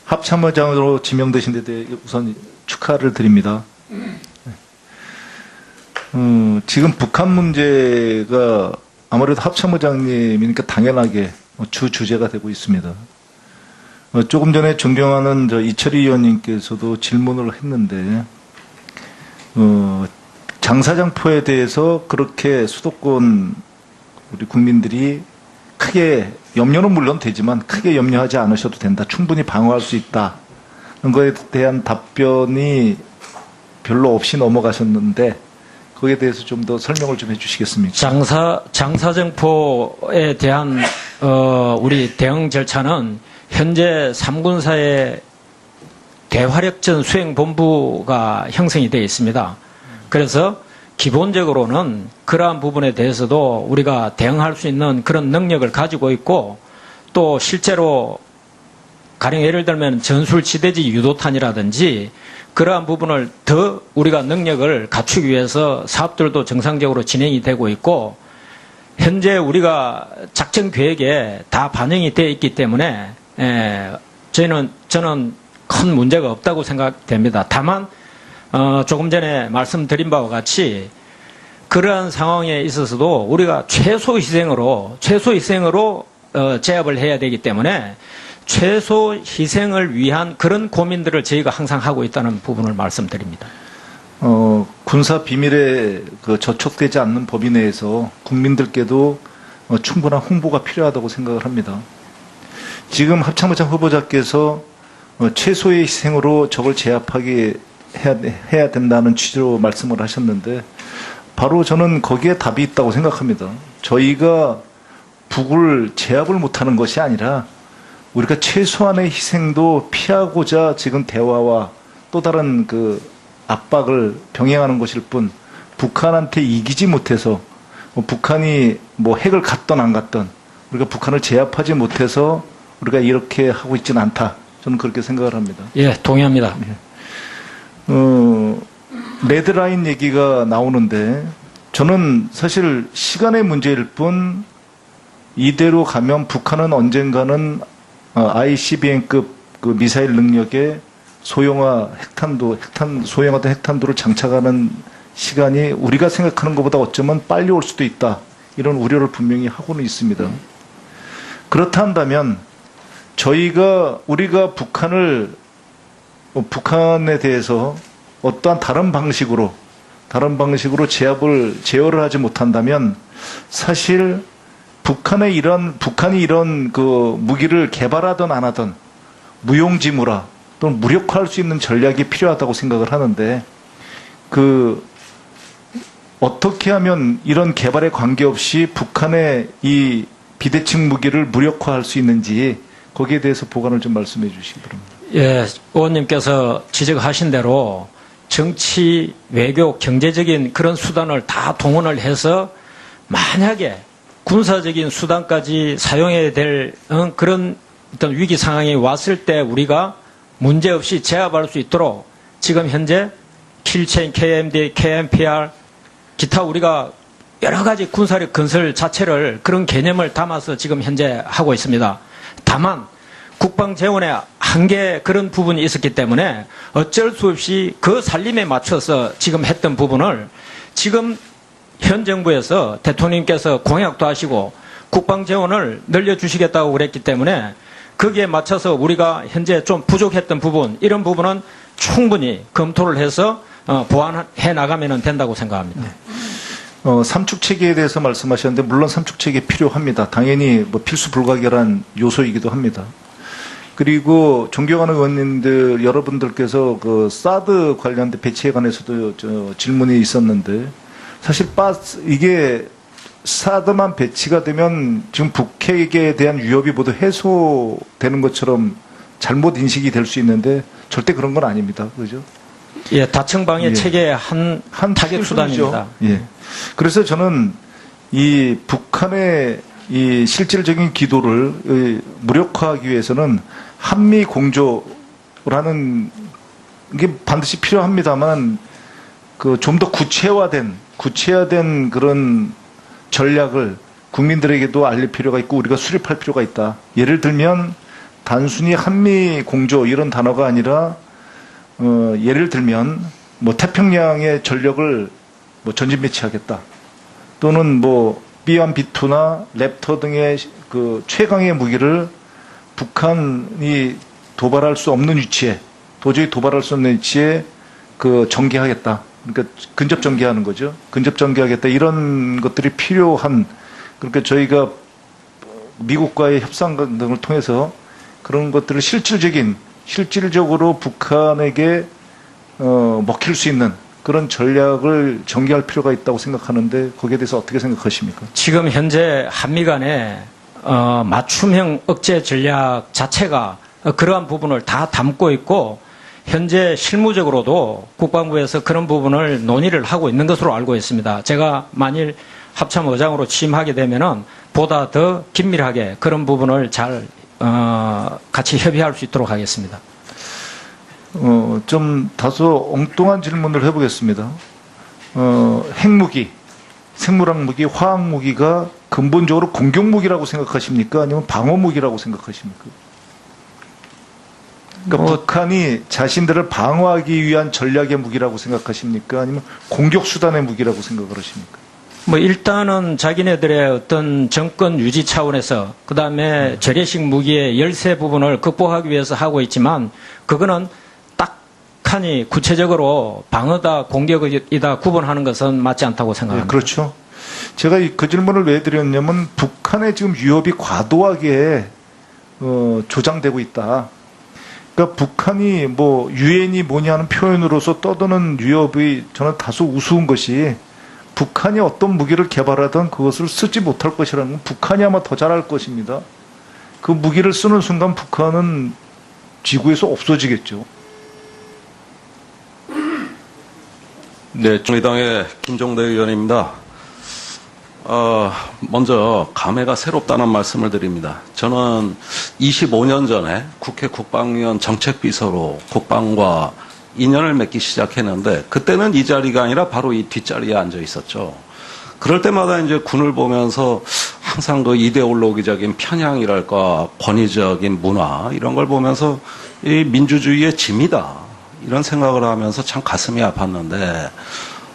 합참의장으로 지명되신 데 대해 우선 축하를 드립니다. 지금 북한 문제가 아무래도 합참의장님이니까 당연하게 주 주제가 되고 있습니다. 조금 전에 존경하는 이철희 의원님께서도 질문을 했는데, 장사장포에 대해서 그렇게 수도권 우리 국민들이 크게 염려는 물론 되지만 크게 염려하지 않으셔도 된다. 충분히 방어할 수 있다. 그런 거에 대한 답변이 별로 없이 넘어가셨는데 거기에 대해서 좀 더 설명을 좀 해주시겠습니까? 장사정포에 대한 우리 대응 절차는 현재 3군사의 대화력전 수행본부가 형성이 되어 있습니다. 그래서 기본적으로는 그러한 부분에 대해서도 우리가 대응할 수 있는 그런 능력을 가지고 있고, 또 실제로 가령 예를 들면 전술지대지 유도탄이라든지 그러한 부분을 더 우리가 능력을 갖추기 위해서 사업들도 정상적으로 진행이 되고 있고, 현재 우리가 작전 계획에 다 반영이 되어 있기 때문에 저는 큰 문제가 없다고 생각됩니다. 다만 조금 전에 말씀드린 바와 같이 그러한 상황에 있어서도 우리가 최소 희생으로 제압을 해야 되기 때문에 최소 희생을 위한 그런 고민들을 저희가 항상 하고 있다는 부분을 말씀드립니다. 군사 비밀에 저촉되지 않는 범위 내에서 국민들께도 충분한 홍보가 필요하다고 생각을 합니다. 지금 합참의장 후보자께서 최소의 희생으로 적을 제압하게 해야 된다는 취지로 말씀을 하셨는데, 바로 저는 거기에 답이 있다고 생각합니다. 저희가 북을 제압을 못하는 것이 아니라 우리가 최소한의 희생도 피하고자 지금 대화와 또 다른 압박을 병행하는 것일 뿐, 북한한테 이기지 못해서 북한이 핵을 갖던 안 갖던 우리가 북한을 제압하지 못해서 우리가 이렇게 하고 있지는 않다. 저는 그렇게 생각을 합니다. 예, 동의합니다. 예. 레드라인 얘기가 나오는데, 저는 사실 시간의 문제일 뿐 이대로 가면 북한은 언젠가는 ICBM급 미사일 능력의 소형화된 핵탄두를 장착하는 시간이 우리가 생각하는 것보다 어쩌면 빨리 올 수도 있다. 이런 우려를 분명히 하고는 있습니다. 그렇다 한다면 우리가 북한에 대해서 어떠한 다른 방식으로 제어를 하지 못한다면, 사실 북한이 이런 무기를 개발하든 안 하든 무용지물화 또는 무력화할 수 있는 전략이 필요하다고 생각을 하는데, 어떻게 하면 이런 개발에 관계없이 북한의 이 비대칭 무기를 무력화할 수 있는지 거기에 대해서 보관을 좀 말씀해 주시기 바랍니다. 예, 의원님께서 지적하신 대로 정치, 외교, 경제적인 그런 수단을 다 동원을 해서 만약에 군사적인 수단까지 사용해야 될 그런 어떤 위기 상황이 왔을 때 우리가 문제없이 제압할 수 있도록 지금 현재 킬체인, KMD, KMPR, 기타 우리가 여러 가지 군사력 건설 자체를 그런 개념을 담아서 지금 현재 하고 있습니다. 다만 국방 재원의 한계 그런 부분이 있었기 때문에 어쩔 수 없이 그 살림에 맞춰서 지금 했던 부분을 지금 현 정부에서 대통령께서 공약도 하시고 국방 재원을 늘려주시겠다고 그랬기 때문에 거기에 맞춰서 우리가 현재 좀 부족했던 부분, 이런 부분은 충분히 검토를 해서 보완해 나가면 된다고 생각합니다. 네. 삼축체계에 대해서 말씀하셨는데, 물론 삼축체계 필요합니다. 당연히 필수 불가결한 요소이기도 합니다. 그리고 존경하는 의원님들 여러분들께서 사드 관련된 배치에 관해서도 질문이 있었는데, 사실 이게 사드만 배치가 되면 지금 북핵에 대한 위협이 모두 해소되는 것처럼 잘못 인식이 될 수 있는데 절대 그런 건 아닙니다. 그죠? 예, 다층방해 예. 체계의 한 타격 수단입니다. 예. 그래서 저는 이 북한의 이 실질적인 기도를 무력화하기 위해서는 한미 공조라는 게 반드시 필요합니다만, 좀 더 구체화된 그런 전략을 국민들에게도 알릴 필요가 있고 우리가 수립할 필요가 있다. 예를 들면 단순히 한미 공조 이런 단어가 아니라 예를 들면 뭐 태평양의 전력을 뭐 전진 배치하겠다 또는 뭐 B1, B2나 랩터 등의 그 최강의 무기를 북한이 도발할 수 없는 위치에 도저히 도발할 수 없는 위치에 그 전개하겠다. 그러니까 근접 전개하는 거죠. 근접 전개하겠다. 이런 것들이 필요한 그러니까 저희가 미국과의 협상 등을 통해서 그런 것들을 실질적으로 북한에게 먹힐 수 있는 그런 전략을 전개할 필요가 있다고 생각하는데 거기에 대해서 어떻게 생각하십니까? 지금 현재 한미 간의 맞춤형 억제 전략 자체가 그러한 부분을 다 담고 있고 현재 실무적으로도 국방부에서 그런 부분을 논의를 하고 있는 것으로 알고 있습니다. 제가 만일 합참의장으로 취임하게 되면은 보다 더 긴밀하게 그런 부분을 잘 같이 협의할 수 있도록 하겠습니다. 좀 다소 엉뚱한 질문을 해보겠습니다. 핵무기, 생물학 무기, 화학 무기가 근본적으로 공격 무기라고 생각하십니까? 아니면 방어 무기라고 생각하십니까? 그러니까 북한이 자신들을 방어하기 위한 전략의 무기라고 생각하십니까? 아니면 공격 수단의 무기라고 생각을 하십니까? 뭐 일단은 자기네들의 어떤 정권 유지 차원에서 그다음에 재래식 무기의 열세 부분을 극복하기 위해서 하고 있지만 그거는 딱하니 구체적으로 방어다 공격이다 구분하는 것은 맞지 않다고 생각합니다. 네, 그렇죠. 제가 그 질문을 왜 드렸냐면 북한의 지금 위협이 과도하게 조장되고 있다. 그러니까 북한이 뭐 유엔이 뭐냐는 표현으로서 떠드는 위협이 저는 다소 우스운 것이 북한이 어떤 무기를 개발하든 그것을 쓰지 못할 것이라는 건 북한이 아마 더 잘할 것입니다. 그 무기를 쓰는 순간 북한은 지구에서 없어지겠죠. 네, 정의당의 김종대 의원입니다. 먼저 감회가 새롭다는 말씀을 드립니다. 저는 25년 전에 국회 국방위원 정책비서로 국방과 인연을 맺기 시작했는데 그때는 이 자리가 아니라 바로 이 뒷자리에 앉아 있었죠. 그럴 때마다 이제 군을 보면서 항상 그 이데올로기적인 편향이랄까 권위적인 문화 이런 걸 보면서 이 민주주의의 짐이다 이런 생각을 하면서 참 가슴이 아팠는데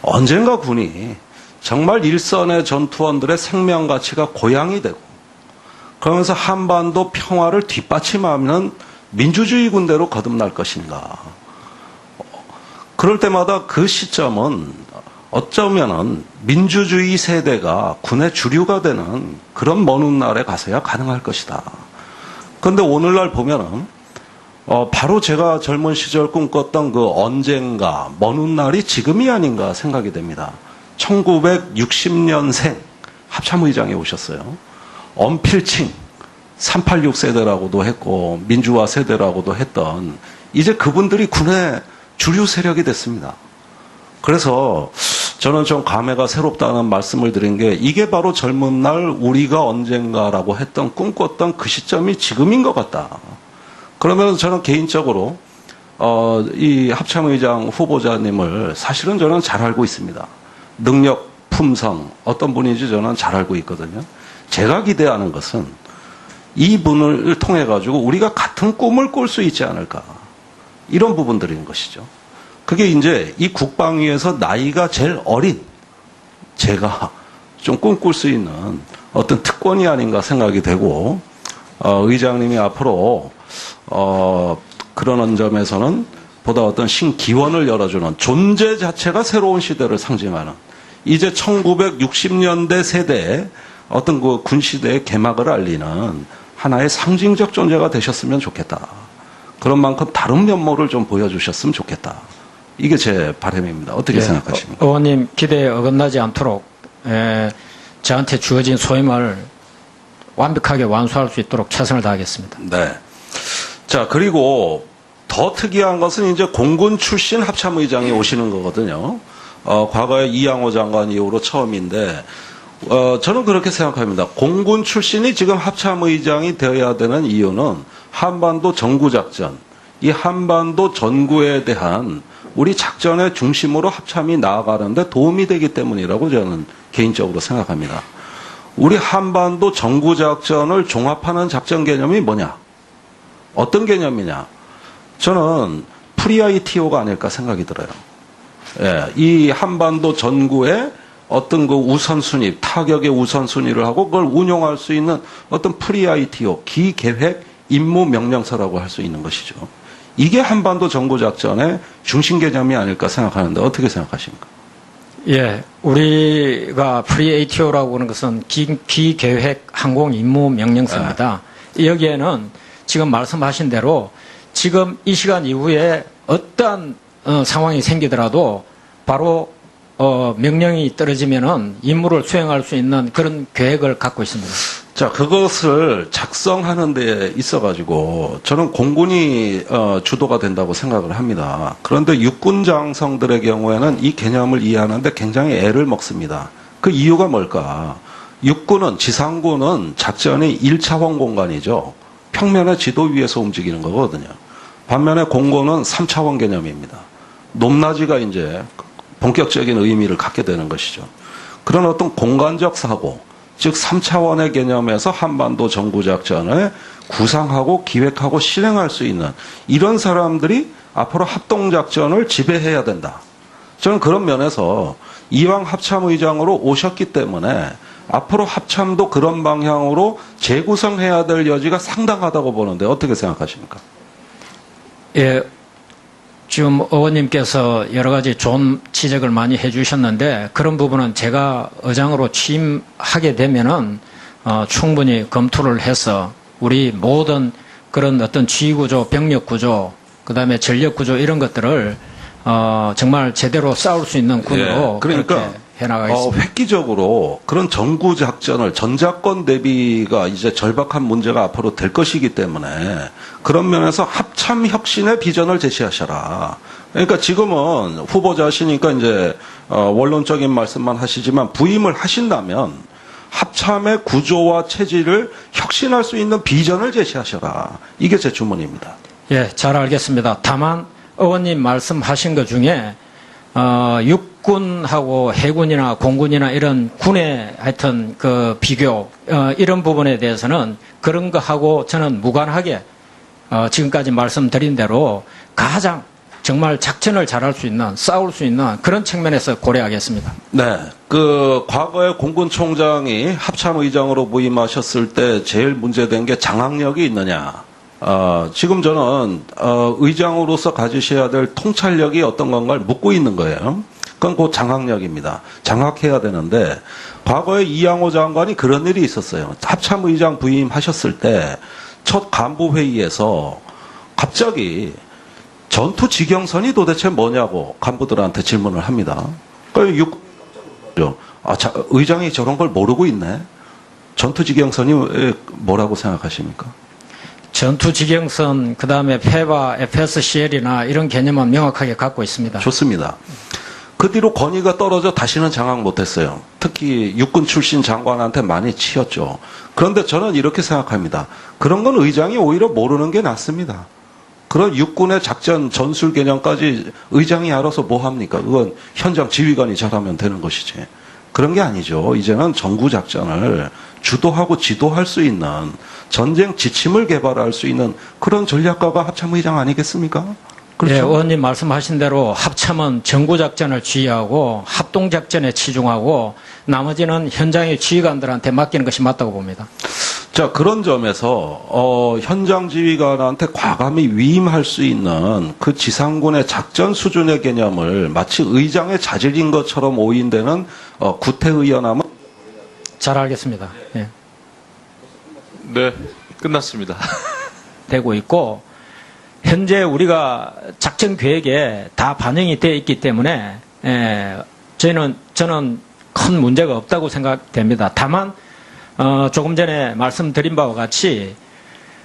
언젠가 군이 정말 일선의 전투원들의 생명 가치가 고양이 되고 그러면서 한반도 평화를 뒷받침하는 민주주의 군대로 거듭날 것인가. 그럴 때마다 그 시점은 어쩌면은 민주주의 세대가 군의 주류가 되는 그런 먼 훗날에 가서야 가능할 것이다. 그런데 오늘날 보면은 바로 제가 젊은 시절 꿈꿨던 그 언젠가 먼 훗날이 지금이 아닌가 생각이 됩니다. 1960년생 합참의장에 오셨어요. 언필칭 386 세대라고도 했고 민주화 세대라고도 했던 이제 그분들이 군의 주류 세력이 됐습니다. 그래서 저는 좀 감회가 새롭다는 말씀을 드린 게 이게 바로 젊은 날 우리가 언젠가라고 했던 꿈꿨던 그 시점이 지금인 것 같다. 그러면 저는 개인적으로 이 합참의장 후보자님을 사실은 저는 잘 알고 있습니다. 능력, 품성 어떤 분인지 저는 잘 알고 있거든요. 제가 기대하는 것은 이분을 통해 가지고 우리가 같은 꿈을 꿀 수 있지 않을까. 이런 부분들인 것이죠. 그게 이제 이 국방위에서 나이가 제일 어린 제가 좀 꿈꿀 수 있는 어떤 특권이 아닌가 생각이 되고 의장님이 앞으로 그런 점에서는 보다 어떤 신기원을 열어주는 존재 자체가 새로운 시대를 상징하는 이제 1960년대 세대의 어떤 그 군 시대의 개막을 알리는 하나의 상징적 존재가 되셨으면 좋겠다. 그런 만큼 다른 면모를 좀 보여주셨으면 좋겠다. 이게 제 바람입니다. 어떻게 생각하십니까? 의원님 기대에 어긋나지 않도록 저한테 주어진 소임을 완벽하게 완수할 수 있도록 최선을 다하겠습니다. 네. 자, 그리고 더 특이한 것은 이제 공군 출신 합참의장이 오시는 거거든요. 과거에 이양호 장관 이후로 처음인데, 저는 그렇게 생각합니다. 공군 출신이 지금 합참의장이 되어야 되는 이유는 한반도 전구작전, 이 한반도 전구에 대한 우리 작전의 중심으로 합참이 나아가는데 도움이 되기 때문이라고 저는 개인적으로 생각합니다. 우리 한반도 전구작전을 종합하는 작전 개념이 뭐냐? 어떤 개념이냐? 저는 프리ITO가 아닐까 생각이 들어요. 예, 이 한반도 전구의 어떤 그 우선순위, 타격의 우선순위를 하고 그걸 운용할 수 있는 어떤 프리ITO, 기계획 임무 명령서라고 할 수 있는 것이죠. 이게 한반도 전구작전의 중심 개념이 아닐까 생각하는데 어떻게 생각하십니까? 예, 우리가 프리ATO라고 하는 것은 기계획 항공 임무 명령서입니다. 여기에는 지금 말씀하신 대로 지금 이 시간 이후에 어떠한 상황이 생기더라도 바로 명령이 떨어지면은 임무를 수행할 수 있는 그런 계획을 갖고 있습니다. 자, 그것을 작성하는 데 있어가지고 저는 공군이 주도가 된다고 생각을 합니다. 그런데 육군 장성들의 경우에는 이 개념을 이해하는데 굉장히 애를 먹습니다. 그 이유가 뭘까? 육군은, 지상군은 작전이 1차원 공간이죠. 평면의 지도 위에서 움직이는 거거든요. 반면에 공군은 3차원 개념입니다. 높낮이가 이제 본격적인 의미를 갖게 되는 것이죠. 그런 어떤 공간적 사고, 즉 3차원의 개념에서 한반도 전구작전을 구상하고 기획하고 실행할 수 있는 이런 사람들이 앞으로 합동작전을 지배해야 된다. 저는 그런 면에서 이왕 합참의장으로 오셨기 때문에 앞으로 합참도 그런 방향으로 재구성해야 될 여지가 상당하다고 보는데 어떻게 생각하십니까? 예, 지금 의원님께서 여러 가지 좋은 지적을 많이 해주셨는데 그런 부분은 제가 의장으로 취임하게 되면은 충분히 검토를 해서 우리 모든 그런 어떤 지휘구조, 병력구조, 그다음에 전력구조 이런 것들을 정말 제대로 싸울 수 있는 군으로 그러니까 그렇게 해나가겠습니다. 획기적으로 그런 전구 작전을 전작권 대비가 이제 절박한 문제가 앞으로 될 것이기 때문에 그런 면에서 합참 혁신의 비전을 제시하셔라. 그러니까 지금은 후보자시니까 이제 원론적인 말씀만 하시지만 부임을 하신다면 합참의 구조와 체질을 혁신할 수 있는 비전을 제시하셔라. 이게 제 주문입니다. 예, 잘 알겠습니다. 다만 의원님 말씀하신 것 중에 육군하고 해군이나 공군이나 이런 군의 하여튼 그 비교 이런 부분에 대해서는 그런 거하고 저는 무관하게 지금까지 말씀드린 대로 가장 정말 작전을 잘할 수 있는 싸울 수 있는 그런 측면에서 고려하겠습니다. 네, 그 과거에 공군총장이 합참의장으로 부임하셨을 때 제일 문제된 게 장악력이 있느냐. 지금 저는 의장으로서 가지셔야 될 통찰력이 어떤 건가를 묻고 있는 거예요. 그건 곧 장악력입니다. 장악해야 되는데 과거에 이양호 장관이 그런 일이 있었어요. 합참의장 부임하셨을 때 첫 간부회의에서 갑자기 전투 지경선이 도대체 뭐냐고 간부들한테 질문을 합니다. 그러니까 의장이 저런 걸 모르고 있네. 전투 지경선이 뭐라고 생각하십니까? 전투지경선, 그 다음에 페바, FSCL이나 이런 개념은 명확하게 갖고 있습니다. 좋습니다. 그 뒤로 권위가 떨어져 다시는 장악 못했어요. 특히 육군 출신 장관한테 많이 치였죠. 그런데 저는 이렇게 생각합니다. 그런 건 의장이 오히려 모르는 게 낫습니다. 그런 육군의 작전 전술 개념까지 의장이 알아서 뭐 합니까? 그건 현장 지휘관이 잘하면 되는 것이지. 그런 게 아니죠. 이제는 전구 작전을 주도하고 지도할 수 있는 전쟁 지침을 개발할 수 있는 그런 전략가가 합참의장 아니겠습니까? 그렇죠? 네, 의원님 말씀하신 대로 합참은 전구작전을 지휘하고 합동작전에 치중하고 나머지는 현장의 지휘관들한테 맡기는 것이 맞다고 봅니다. 자, 그런 점에서 현장 지휘관한테 과감히 위임할 수 있는 그 지상군의 작전 수준의 개념을 마치 의장의 자질인 것처럼 오인되는 구태의연함은 잘 알겠습니다. 예. 네, 끝났습니다. 되고 있고 현재 우리가 작전 계획에 다 반영이 되어 있기 때문에 저는 큰 문제가 없다고 생각됩니다. 다만 조금 전에 말씀드린 바와 같이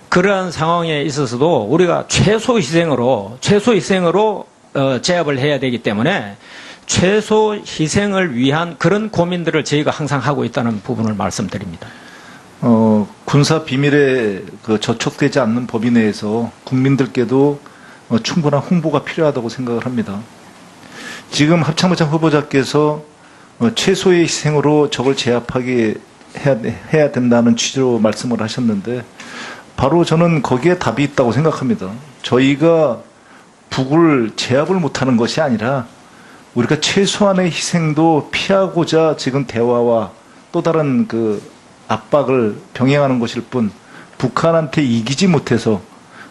그러한 상황에 있어서도 우리가 최소 희생으로 제압을 해야 되기 때문에 최소 희생을 위한 그런 고민들을 저희가 항상 하고 있다는 부분을 말씀드립니다. 군사 비밀에 저촉되지 않는 법인 내에서 국민들께도 충분한 홍보가 필요하다고 생각을 합니다. 지금 합참의장 후보자께서 최소의 희생으로 적을 제압하게 해야 된다는 취지로 말씀을 하셨는데 바로 저는 거기에 답이 있다고 생각합니다. 저희가 북을 제압을 못하는 것이 아니라 우리가 최소한의 희생도 피하고자 지금 대화와 또 다른 그 압박을 병행하는 것일 뿐, 북한한테 이기지 못해서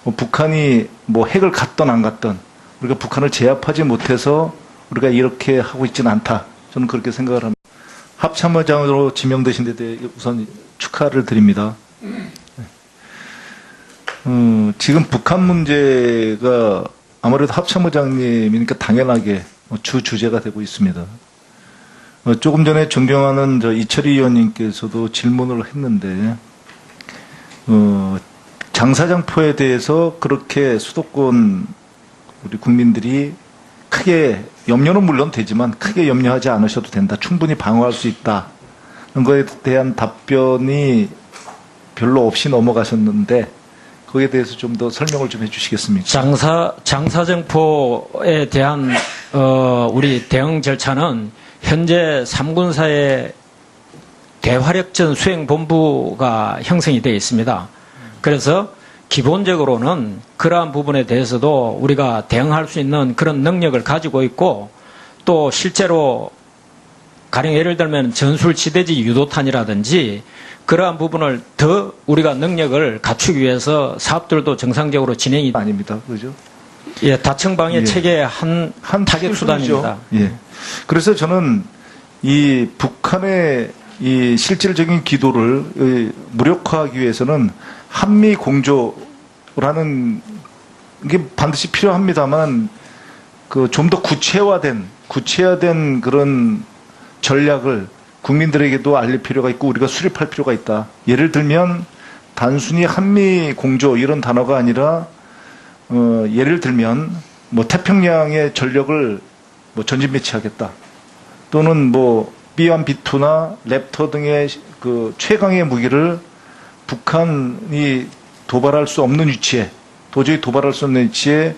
북한이 뭐 핵을 갖던 안 갖던 우리가 북한을 제압하지 못해서 우리가 이렇게 하고 있지는 않다. 저는 그렇게 생각을 합니다. 합참의장으로 지명되신 데 대해 우선 축하를 드립니다. 지금 북한 문제가 아무래도 합참의장님이니까 당연하게 주 주제가 되고 있습니다. 조금 전에 존경하는 이철희 의원님께서도 질문을 했는데, 장사장포에 대해서 그렇게 수도권 우리 국민들이 크게 염려는 물론 되지만 크게 염려하지 않으셔도 된다. 충분히 방어할 수 있다. 그런 거에 대한 답변이 별로 없이 넘어가셨는데 거기에 대해서 좀 더 설명을 좀 해주시겠습니까? 장사정포에 대한 우리 대응 절차는 현재 3군사의 대화력전 수행본부가 형성이 되어 있습니다. 그래서 기본적으로는 그러한 부분에 대해서도 우리가 대응할 수 있는 그런 능력을 가지고 있고, 또 실제로 가령 예를 들면 전술지대지 유도탄이라든지 그러한 부분을 더 우리가 능력을 갖추기 위해서 사업들도 정상적으로 진행이 아닙니다. 그죠? 예, 다층방해 예. 체계의 한 타격 수단입니다. 예. 그래서 저는 이 북한의 이 실질적인 기도를 무력화하기 위해서는 한미 공조라는 게 반드시 필요합니다만, 그 좀 더 구체화된 그런 전략을 국민들에게도 알릴 필요가 있고 우리가 수립할 필요가 있다. 예를 들면 단순히 한미 공조 이런 단어가 아니라 예를 들면 뭐 태평양의 전력을 뭐 전진 배치하겠다. 또는 뭐 B1, B2나 랩터 등의 그 최강의 무기를 북한이 도발할 수 없는 위치에, 도저히 도발할 수 없는 위치에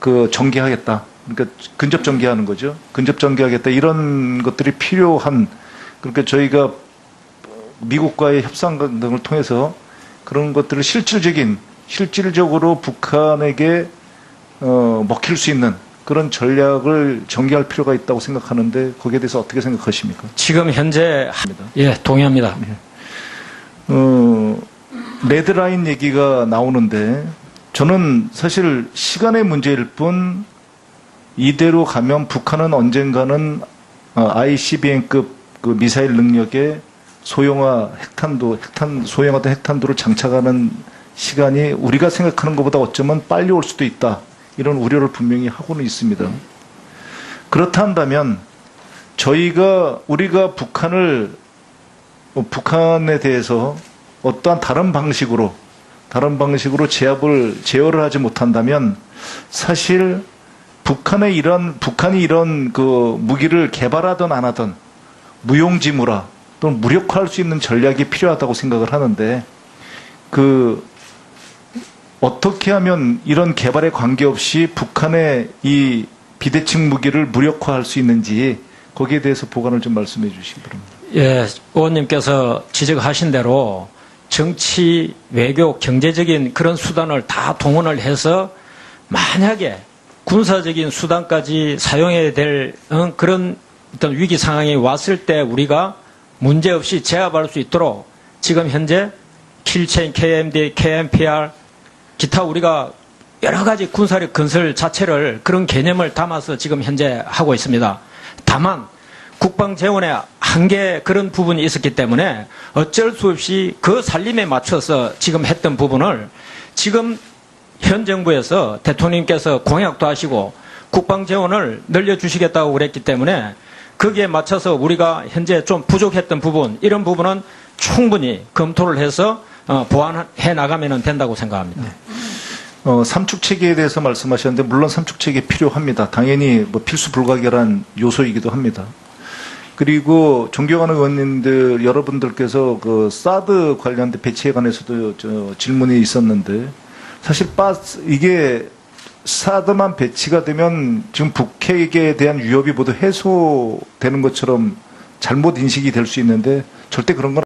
그 전개하겠다. 그러니까 근접 전개하는 거죠. 근접 전개하겠다. 이런 것들이 필요한, 그러니까 저희가 미국과의 협상 등을 통해서 그런 것들을 실질적으로 북한에게 먹힐 수 있는 그런 전략을 전개할 필요가 있다고 생각하는데 거기에 대해서 어떻게 생각하십니까? 지금 현재 예, 동의합니다. 레드라인 얘기가 나오는데 저는 사실 시간의 문제일 뿐 이대로 가면 북한은 언젠가는 ICBM급 그 미사일 능력의 소형화된 핵탄두를 장착하는 시간이 우리가 생각하는 것보다 어쩌면 빨리 올 수도 있다. 이런 우려를 분명히 하고는 있습니다. 그렇다 한다면 우리가 북한에 대해서 어떠한 다른 방식으로 제어를 하지 못한다면 사실 북한이 이런 그 무기를 개발하든 안 하든 무용지물화 또는 무력화할 수 있는 전략이 필요하다고 생각을 하는데, 어떻게 하면 이런 개발에 관계없이 북한의 이 비대칭 무기를 무력화할 수 있는지 거기에 대해서 보관을 좀 말씀해 주시기 바랍니다. 예, 의원님께서 지적하신 대로 정치, 외교, 경제적인 그런 수단을 다 동원을 해서 만약에 군사적인 수단까지 사용해야 될 그런 어떤 위기 상황이 왔을 때 우리가 문제없이 제압할 수 있도록 지금 현재 킬체인, KMD, KMPR 기타 우리가 여러 가지 군사력 건설 자체를 그런 개념을 담아서 지금 현재 하고 있습니다. 다만 국방 재원에 한계 그런 부분이 있었기 때문에 어쩔 수 없이 그 살림에 맞춰서 지금 했던 부분을 지금 현 정부에서 대통령께서 공약도 하시고 국방 재원을 늘려주시겠다고 그랬기 때문에 거기에 맞춰서 우리가 현재 좀 부족했던 부분, 이런 부분은 충분히 검토를 해서 보완해 나가면 된다고 생각합니다. 네. 삼축 체계에 대해서 말씀하셨는데 물론 삼축 체계 필요합니다. 당연히 뭐 필수 불가결한 요소이기도 합니다. 그리고 존경하는 의원님들 여러분들께서 그 사드 관련된 배치에 관해서도 질문이 있었는데 사실 이게 사드만 배치가 되면 지금 북핵에 대한 위협이 모두 해소되는 것처럼 잘못 인식이 될 수 있는데 절대 그런 건